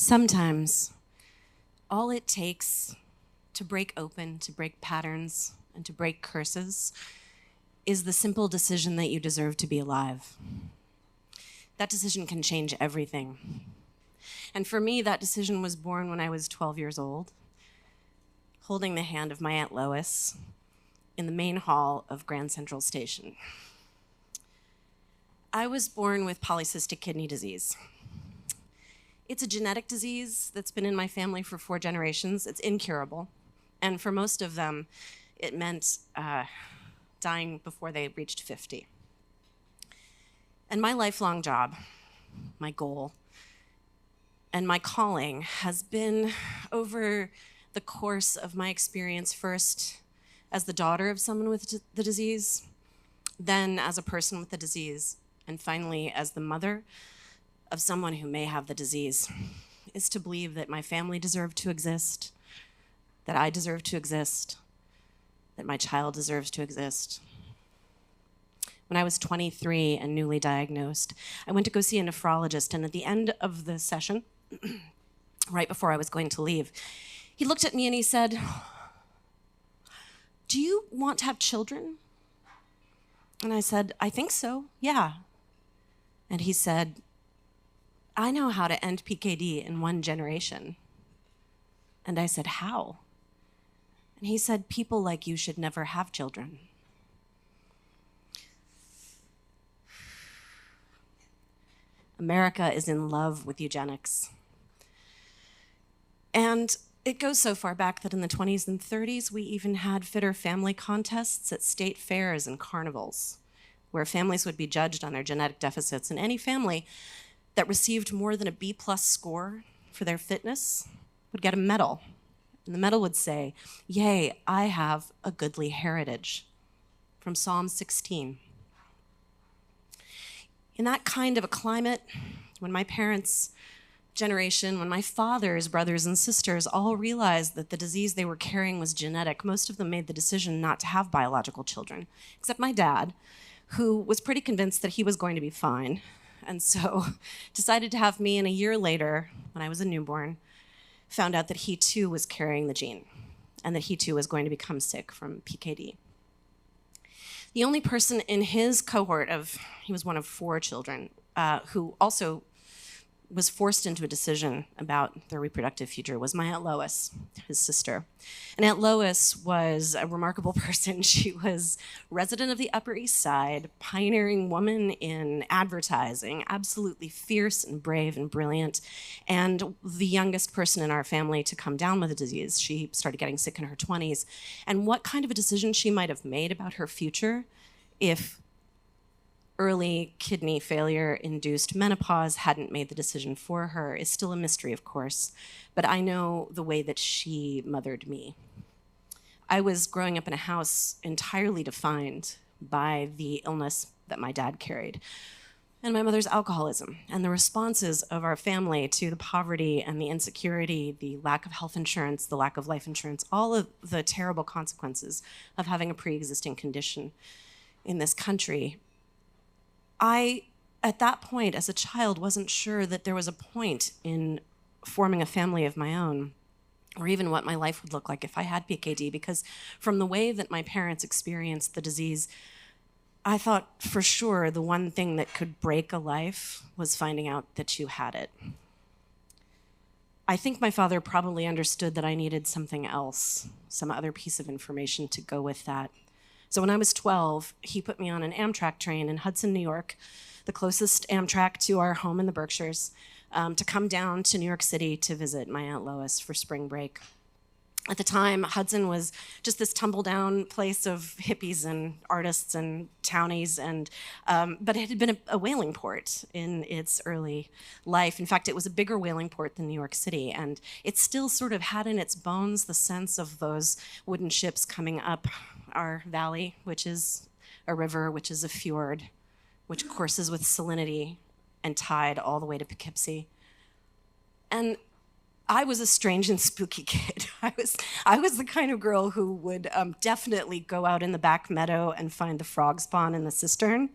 Sometimes, all it takes to break open, to break patterns, and to break curses is the simple decision that you deserve to be alive. That decision can change everything. And for me, that decision was born when I was 12 years old, holding the hand of my Aunt Lois in the main hall of Grand Central Station. I was born with polycystic kidney disease. It's a genetic disease that's been in my family for 4 generations. It's incurable. And for most of them, it meant dying before they reached 50. And my lifelong job, my goal, and my calling has been, over the course of my experience, first as the daughter of someone with the disease, then as a person with the disease, and finally as the mother of someone who may have the disease, is to believe that my family deserved to exist, that I deserve to exist, that my child deserves to exist. When I was 23 and newly diagnosed, I went to go see a nephrologist, and at the end of the session, right before I was going to leave, he looked at me and he said, "Do you want to have children?" And I said, "I think so, yeah." And he said, "I know how to end PKD in 1 generation." And I said, "How?" And he said, "People like you should never have children." America is in love with eugenics. And it goes so far back that in the 20s and 30s, we even had fitter family contests at state fairs and carnivals, where families would be judged on their genetic deficits. And any family that received more than a B+ score for their fitness would get a medal. And the medal would say, "Yay, I have a goodly heritage," from Psalm 16. In that kind of a climate, when my parents' generation, when my father's brothers and sisters all realized that the disease they were carrying was genetic, most of them made the decision not to have biological children, except my dad, who was pretty convinced that he was going to be fine, and so decided to have me. And a year later, when I was a newborn, found out that he too was carrying the gene, and that he too was going to become sick from PKD. The only person in his cohort he was one of 4 children, who also was forced into a decision about their reproductive future, was my Aunt Lois, his sister. And Aunt Lois was a remarkable person. She was resident of the Upper East Side, pioneering woman in advertising, absolutely fierce and brave and brilliant, and the youngest person in our family to come down with the disease. She started getting sick in her 20s. And what kind of a decision she might have made about her future if early kidney failure-induced menopause hadn't made the decision for her is still a mystery, of course, but I know the way that she mothered me. I was growing up in a house entirely defined by the illness that my dad carried, and my mother's alcoholism, and the responses of our family to the poverty and the insecurity, the lack of health insurance, the lack of life insurance, all of the terrible consequences of having a pre-existing condition in this country. I, at that point, as a child, wasn't sure that there was a point in forming a family of my own, or even what my life would look like if I had PKD, because from the way that my parents experienced the disease, I thought for sure the one thing that could break a life was finding out that you had it. I think my father probably understood that I needed something else, some other piece of information to go with that. So when I was 12, he put me on an Amtrak train in Hudson, New York, the closest Amtrak to our home in the Berkshires, to come down to New York City to visit my Aunt Lois for spring break. At the time, Hudson was just this tumble-down place of hippies and artists and townies, but it had been a whaling port in its early life. In fact, it was a bigger whaling port than New York City, and it still sort of had in its bones the sense of those wooden ships coming up our valley, which is a river, which is a fjord, which courses with salinity and tide all the way to Poughkeepsie. And I was a strange and spooky kid. I was the kind of girl who would definitely go out in the back meadow and find the frog spawn in the cistern.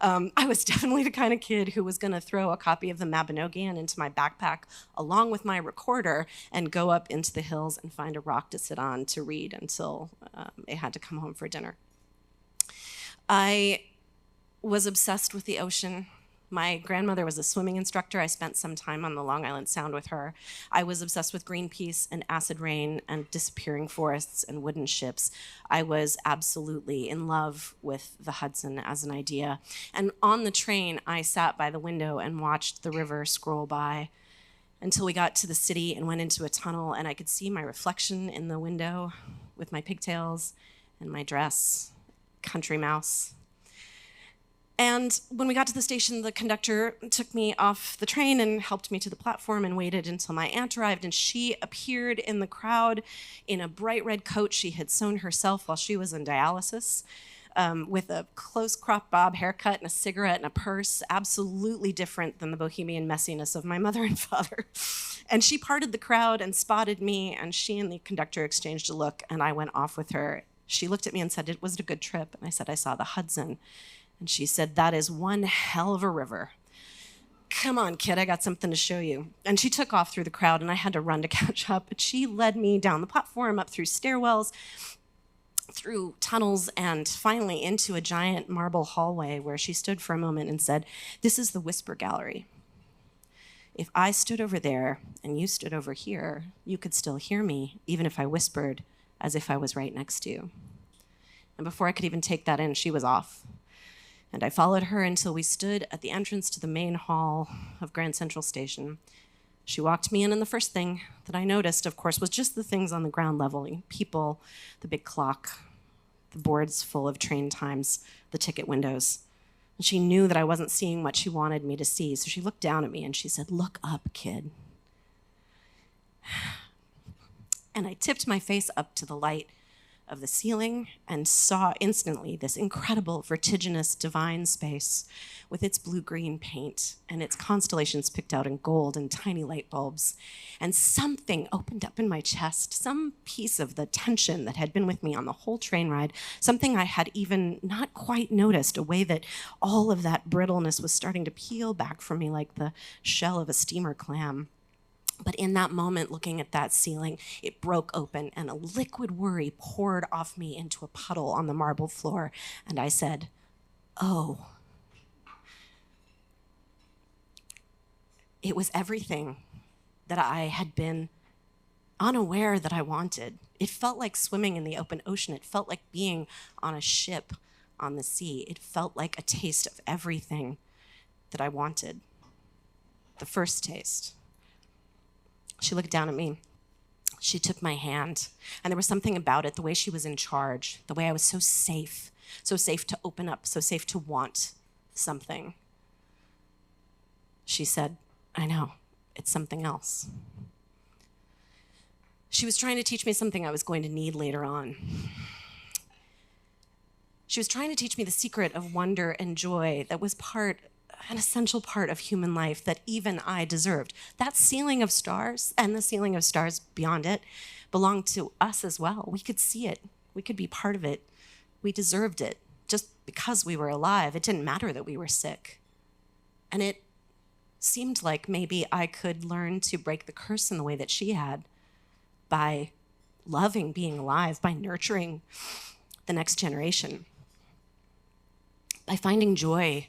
I was definitely the kind of kid who was going to throw a copy of the Mabinogion into my backpack along with my recorder and go up into the hills and find a rock to sit on to read until I had to come home for dinner. I was obsessed with the ocean. My grandmother was a swimming instructor. I spent some time on the Long Island Sound with her. I was obsessed with Greenpeace and acid rain and disappearing forests and wooden ships. I was absolutely in love with the Hudson as an idea. And on the train, I sat by the window and watched the river scroll by until we got to the city and went into a tunnel, and I could see my reflection in the window with my pigtails and my dress, country mouse. And when we got to the station, the conductor took me off the train and helped me to the platform and waited until my aunt arrived. And she appeared in the crowd in a bright red coat she had sewn herself while she was in dialysis, with a close crop bob haircut and a cigarette and a purse, absolutely different than the bohemian messiness of my mother and father. And she parted the crowd and spotted me, and she and the conductor exchanged a look, and I went off with her. She looked at me and said, "Was it a good trip?" And I said, "I saw the Hudson." And she said, "That is one hell of a river. Come on, kid, I got something to show you." And she took off through the crowd, and I had to run to catch up. But she led me down the platform, up through stairwells, through tunnels, and finally into a giant marble hallway where she stood for a moment and said, "This is the Whisper Gallery. If I stood over there and you stood over here, you could still hear me, even if I whispered as if I was right next to you." And before I could even take that in, she was off. And I followed her until we stood at the entrance to the main hall of Grand Central Station. She walked me in, and the first thing that I noticed, of course, was just the things on the ground level: people, the big clock, the boards full of train times, the ticket windows. And she knew that I wasn't seeing what she wanted me to see, so she looked down at me and she said, "Look up, kid." And I tipped my face up to the light of the ceiling and saw instantly this incredible, vertiginous, divine space with its blue-green paint and its constellations picked out in gold and tiny light bulbs. And something opened up in my chest, some piece of the tension that had been with me on the whole train ride, something I had even not quite noticed, a way that all of that brittleness was starting to peel back from me like the shell of a steamer clam. But in that moment, looking at that ceiling, it broke open and a liquid worry poured off me into a puddle on the marble floor. And I said, "Oh." It was everything that I had been unaware that I wanted. It felt like swimming in the open ocean. It felt like being on a ship on the sea. It felt like a taste of everything that I wanted. The first taste. She looked down at me. She took my hand, and there was something about it, the way she was in charge, the way I was so safe to open up, so safe to want something. She said, "I know, it's something else." She was trying to teach me something I was going to need later on. She was trying to teach me the secret of wonder and joy that was an essential part of human life that even I deserved. That ceiling of stars and the ceiling of stars beyond it belonged to us as well. We could see it. We could be part of it. We deserved it just because we were alive. It didn't matter that we were sick. And it seemed like maybe I could learn to break the curse in the way that she had by loving being alive, by nurturing the next generation, by finding joy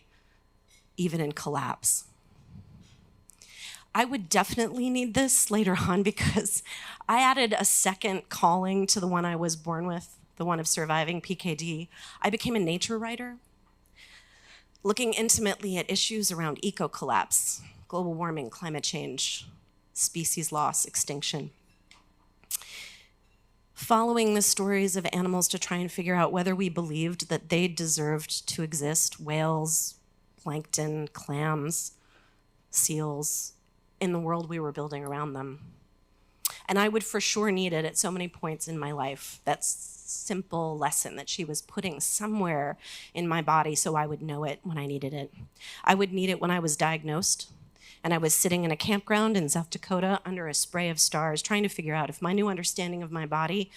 even in collapse. I would definitely need this later on because I added a second calling to the one I was born with, the one of surviving PKD. I became a nature writer, looking intimately at issues around eco-collapse, global warming, climate change, species loss, extinction. Following the stories of animals to try and figure out whether we believed that they deserved to exist, whales, plankton, clams, seals, in the world we were building around them. And I would for sure need it at so many points in my life, that simple lesson that she was putting somewhere in my body so I would know it when I needed it. I would need it when I was diagnosed, and I was sitting in a campground in South Dakota under a spray of stars trying to figure out if my new understanding of my body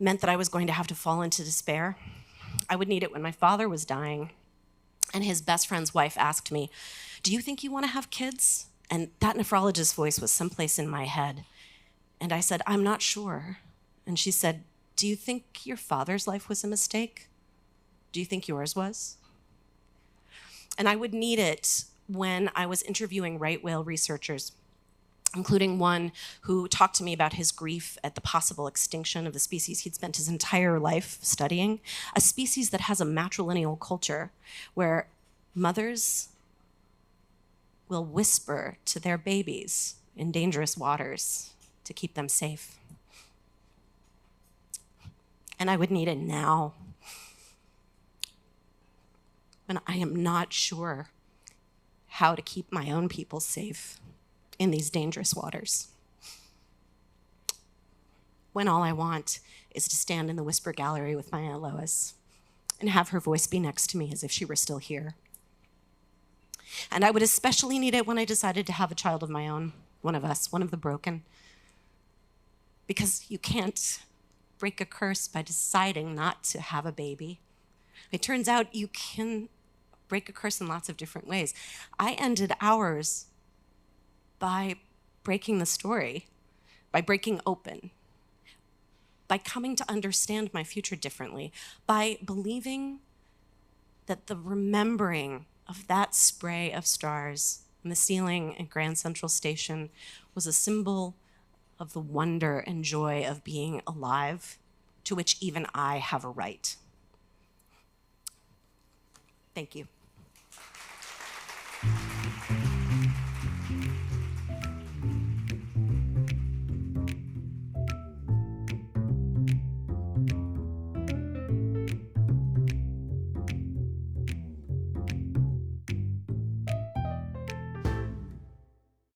meant that I was going to have to fall into despair. I would need it when my father was dying, And his best friend's wife asked me, "Do you think you want to have kids?" And that nephrologist's voice was someplace in my head. And I said, "I'm not sure." And she said, "Do you think your father's life was a mistake? Do you think yours was?" And I would need it when I was interviewing right whale researchers, including one who talked to me about his grief at the possible extinction of the species he'd spent his entire life studying, a species that has a matrilineal culture where mothers will whisper to their babies in dangerous waters to keep them safe. And I would need it now, when I am not sure how to keep my own people safe in these dangerous waters. When all I want is to stand in the whisper gallery with my Aunt Lois and have her voice be next to me as if she were still here. And I would especially need it when I decided to have a child of my own, one of us, one of the broken. Because you can't break a curse by deciding not to have a baby. It turns out you can break a curse in lots of different ways. I ended ours by breaking the story, by breaking open, by coming to understand my future differently, by believing that the remembering of that spray of stars in the ceiling at Grand Central Station was a symbol of the wonder and joy of being alive, to which even I have a right. Thank you.